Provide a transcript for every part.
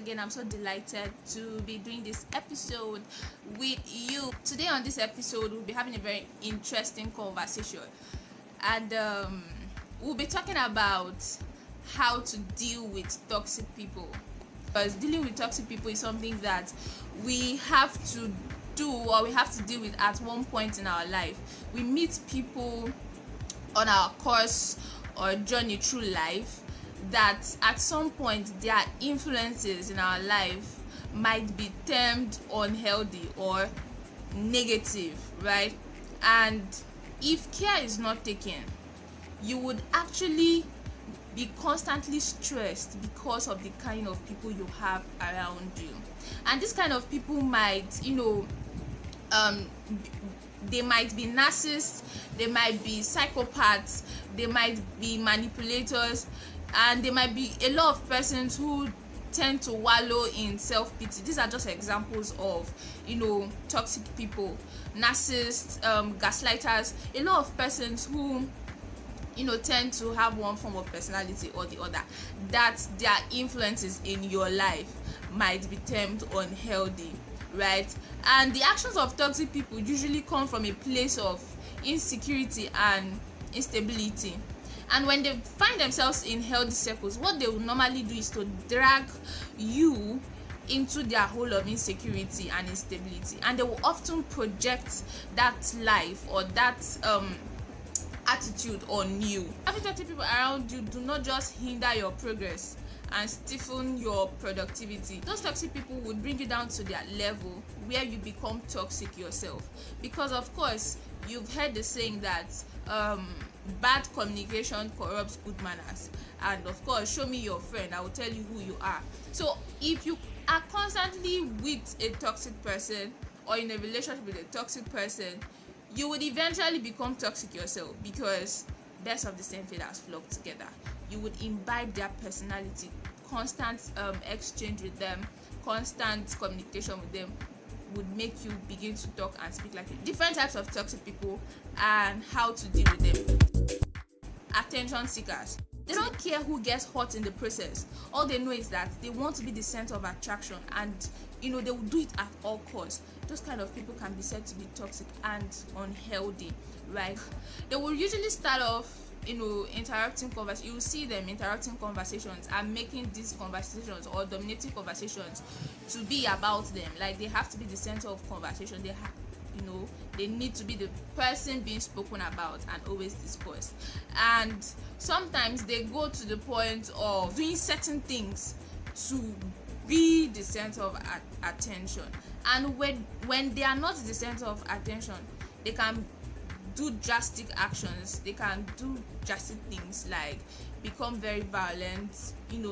again, I'm so delighted to be doing this episode with you. Today on this episode, we'll be having a very interesting conversation, and we'll be talking about how to deal with toxic people. Because dealing with toxic people is something that we have to do, or we have to deal with at one point in our life. We meet people on our course or journey through life that at some point their influences in our life might be termed unhealthy or negative, right? And if care is not taken, you would actually be constantly stressed because of the kind of people you have around you. And this kind of people might, they might be narcissists, they might be psychopaths, they might be manipulators, and there might be a lot of persons who tend to wallow in self-pity. These are just examples of toxic people, narcissists, gaslighters, a lot of persons who tend to have one form of personality or the other, that their influences in your life might be termed unhealthy, right? And the actions of toxic people usually come from a place of insecurity and instability. And when they find themselves in healthy circles, what they will normally do is to drag you into their hole of insecurity and instability, and they will often project that life or that attitude on you. Having toxic people around you do not just hinder your progress and stiffen your productivity. Those toxic people would bring you down to their level where you become toxic yourself, because of course you've heard the saying that bad communication corrupts good manners, and of course, show me your friend, I will tell you who you are. So if you are constantly with a toxic person or in a relationship with a toxic person, you would eventually become toxic yourself, because birds of the same feathers flock together. You would imbibe their personality. Constant exchange with them, constant communication with them would make you begin to talk and speak like you. Different types of toxic people and how to deal with them. Attention seekers. They don't care who gets hurt in the process. All they know is that they want to be the center of attraction, and they will do it at all costs. Those kind of people can be said to be toxic and unhealthy, right? They will usually start off interrupting conversations. You will see them interrupting conversations and making these conversations or dominating conversations to be about them. Like they have to be the center of conversation. They need to be the person being spoken about and always discussed. And sometimes they go to the point of doing certain things to be the center of attention. And when they are not the center of attention, they can do drastic actions. They can do drastic things like become very violent,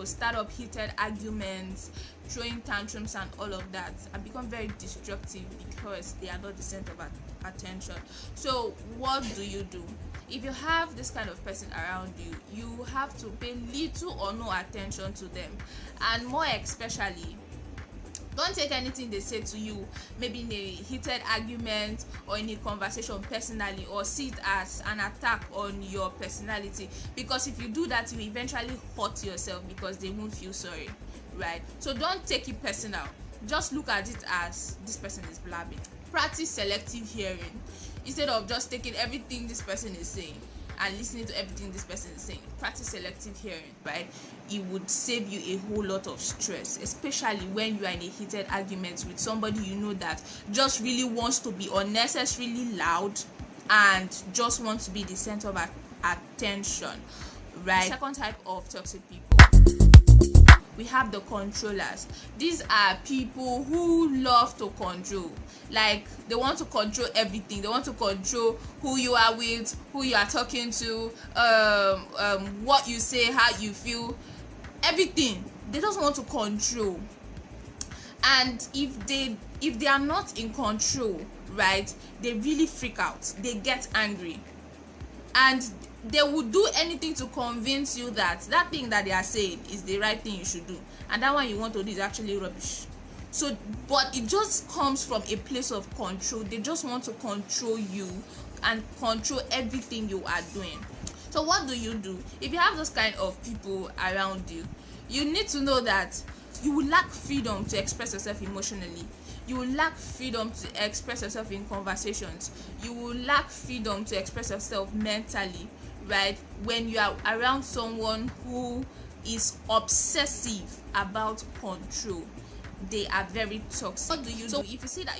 start up heated arguments, throwing tantrums and all of that, and become very destructive because they are not the center of attention. So what do? If you have this kind of person around you, you have to pay little or no attention to them, and more especially, don't take anything they say to you, maybe in a heated argument or in a conversation personally, or see it as an attack on your personality, because if you do that, you eventually hurt yourself because they won't feel sorry, right? So don't take it personal. Just look at it as this person is blabbing. Practice selective hearing instead of just taking everything this person is saying and listening to everything this person is saying. Practice selective hearing, right? It would save you a whole lot of stress, especially when you are in a heated argument with somebody that just really wants to be unnecessarily loud and just wants to be the center of attention, right? The second type of toxic people, we have the controllers. These are people who love to control. Like they want to control everything. They want to control who you are with, who you are talking to, what you say, how you feel, everything. They just want to control. And if they are not in control, right, they really freak out. They get angry, and they would do anything to convince you that thing that they are saying is the right thing you should do, and that one you want to do is actually rubbish. So, but it just comes from a place of control. They just want to control you and control everything you are doing. So what do? If you have those kind of people around you, you need to know that you will lack freedom to express yourself emotionally. You will lack freedom to express yourself in conversations. You will lack freedom to express yourself mentally, right? When you are around someone who is obsessive about control, they are very toxic. What do you do if you see that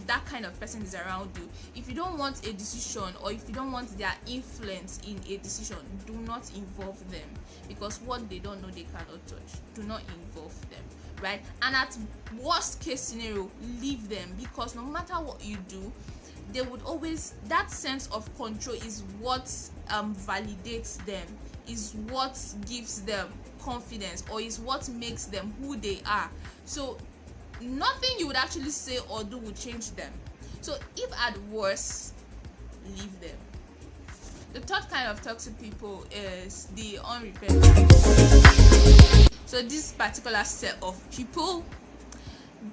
that kind of person is around you? If you don't want a decision, or if you don't want their influence in a decision, do not involve them, because what they don't know they cannot touch. Do not involve them, right? And at worst case scenario, leave them, because no matter what you do, they would always, that sense of control is what validates them, is what gives them confidence, or is what makes them who they are. So nothing you would actually say or do would change them. So if at worst, leave them. The third kind of toxic people is the unrepentant. So this particular set of people,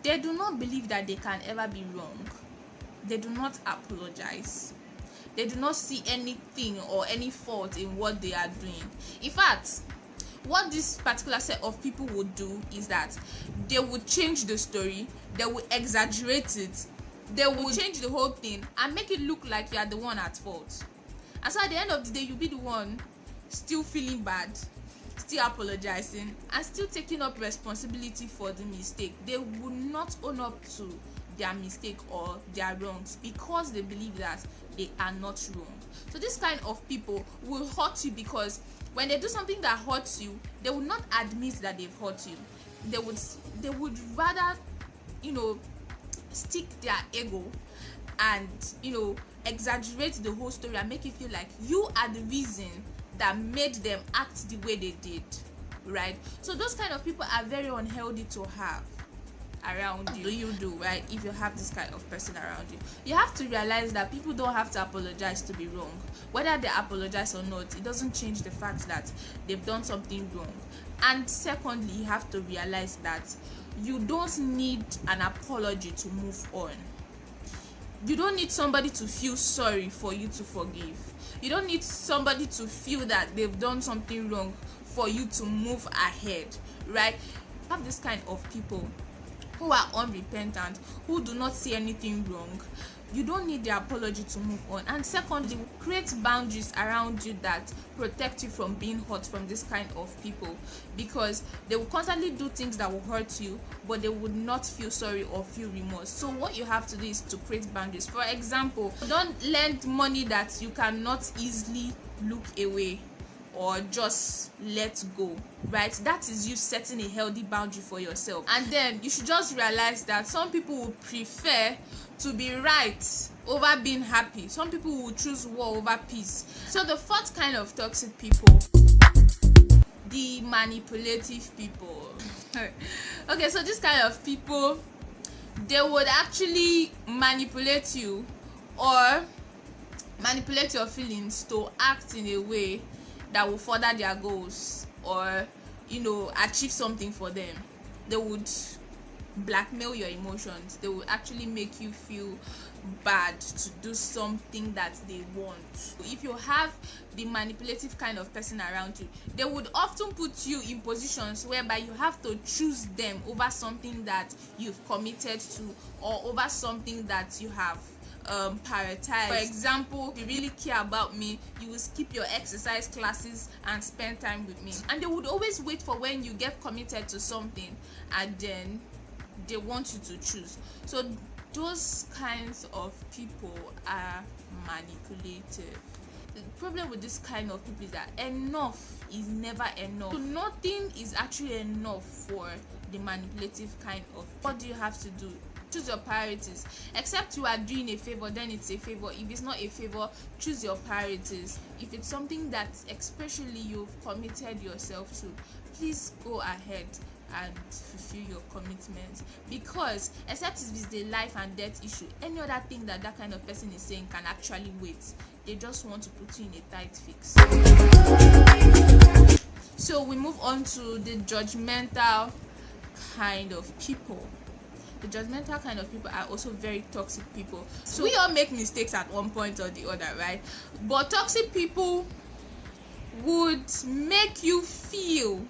they do not believe that they can ever be wrong. They do not apologize. They do not see anything or any fault in what they are doing. In fact, what this particular set of people would do is that they would change the story, they would exaggerate it, they would change the whole thing and make it look like you are the one at fault. And so at the end of the day, you'll be the one still feeling bad, still apologizing, and still taking up responsibility for the mistake. They would not own up to their mistake or their wrongs, because they believe that they are not wrong. So this kind of people will hurt you, because when they do something that hurts you, they will not admit that they've hurt you. They would rather, stick their ego and, exaggerate the whole story and make you feel like you are the reason that made them act the way they did, right? So those kind of people are very unhealthy to have around you. Right? If you have this kind of person around you, you have to realize that people don't have to apologize to be wrong. Whether they apologize or not, it doesn't change the fact that they've done something wrong. And secondly, you have to realize that you don't need an apology to move on. You don't need somebody to feel sorry for you to forgive. You don't need somebody to feel that they've done something wrong for you to move ahead, right? Have this kind of people who are unrepentant, who do not see anything wrong. You don't need the apology to move on. And secondly, create boundaries around you that protect you from being hurt from this kind of people, because they will constantly do things that will hurt you, but they would not feel sorry or feel remorse. So what you have to do is to create boundaries. For example, don't lend money that you cannot easily look away or just let go, right? That is you setting a healthy boundary for yourself. And then you should just realize that some people will prefer to be right over being happy. Some people will choose war over peace. So the fourth kind of toxic people, the manipulative people. Okay, so this kind of people, they would actually manipulate you or manipulate your feelings to act in a way that will further their goals or achieve something for them. They would blackmail your emotions. They will actually make you feel bad to do something that they want. If you have the manipulative kind of person around you, they would often put you in positions whereby you have to choose them over something that you've committed to, or over something that you have prioritize. For example, if you really care about me, you will skip your exercise classes and spend time with me. And they would always wait for when you get committed to something, and then they want you to choose. So those kinds of people are manipulative. The problem with this kind of people is that enough is never enough. So nothing is actually enough for the manipulative kind of people. What do you have to do? Choose your priorities. Except you are doing a favor, then it's a favor. If it's not a favor, choose your priorities. If it's something that especially you've committed yourself to, please go ahead and fulfill your commitment, because except if it's the life and death issue, any other thing that kind of person is saying can actually wait. They just want to put you in a tight fix. So we move on to the judgmental kind of people. The judgmental kind of people are also very toxic people. So we all make mistakes at one point or the other, right? But toxic people would make you feel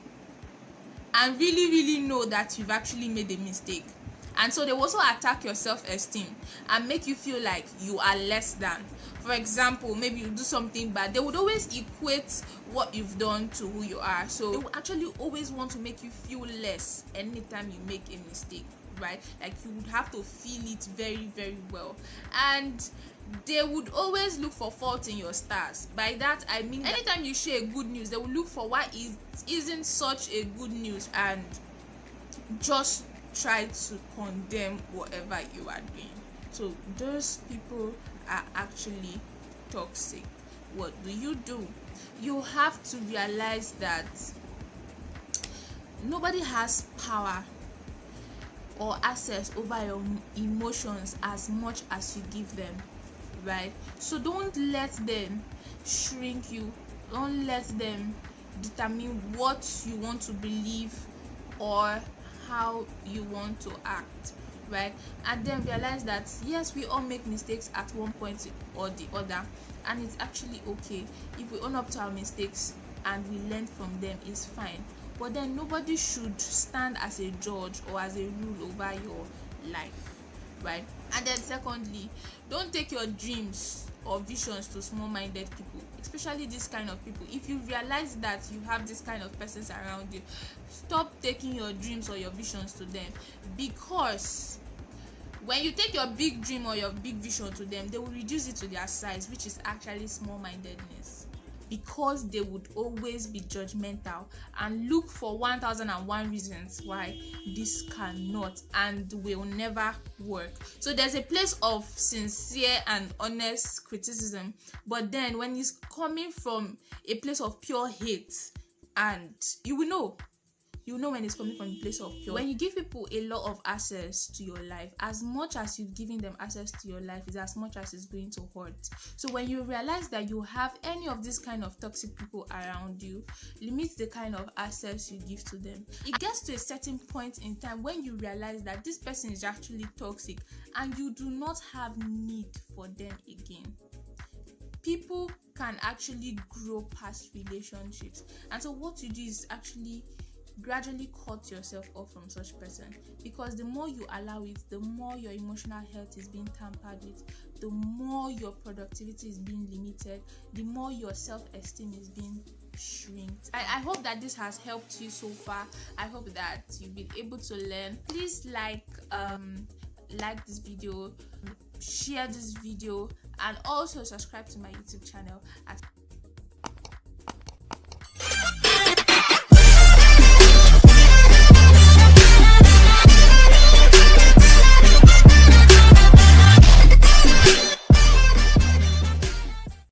and really know that you've actually made a mistake. And so they will also attack your self-esteem and make you feel like you are less than. For example, maybe you do something bad, they would always equate what you've done to who you are. So they will actually always want to make you feel less anytime you make a mistake, right? Like you would have to feel it very well. And they would always look for fault in your stars. By that I mean, anytime you share good news, they will look for why it isn't such a good news and just try to condemn whatever you are doing. So those people are actually toxic. What do? You have to realize that nobody has power or access over your emotions as much as you give them, right? So don't let them shrink you. Don't let them determine what you want to believe or how you want to act, right? And then realize that yes, we all make mistakes at one point or the other, and it's actually okay if we own up to our mistakes and we learn from them. It's fine. But then nobody should stand as a judge or as a rule over your life, right? And then secondly, don't take your dreams or visions to small-minded people, especially this kind of people. If you realize that you have this kind of persons around you, stop taking your dreams or your visions to them, because when you take your big dream or your big vision to them, they will reduce it to their size, which is actually small-mindedness, because they would always be judgmental and look for 1001 reasons why this cannot and will never work. So there's a place of sincere and honest criticism, but then when it's coming from a place of pure hate, and you will know when it's coming from a place of pure. When you give people a lot of access to your life, as much as you're giving them access to your life is as much as it's going to hurt. So when you realize that you have any of these kind of toxic people around you, limit the kind of access you give to them. It gets to a certain point in time when you realize that this person is actually toxic and you do not have need for them again. People can actually grow past relationships, and so what you do is actually gradually cut yourself off from such person, because the more you allow it, the more your emotional health is being tampered with, the more your productivity is being limited, the more your self-esteem is being shrinked. I hope that this has helped you so far. I hope that you've been able to learn. Please like this video, share this video, and also subscribe to my YouTube channel.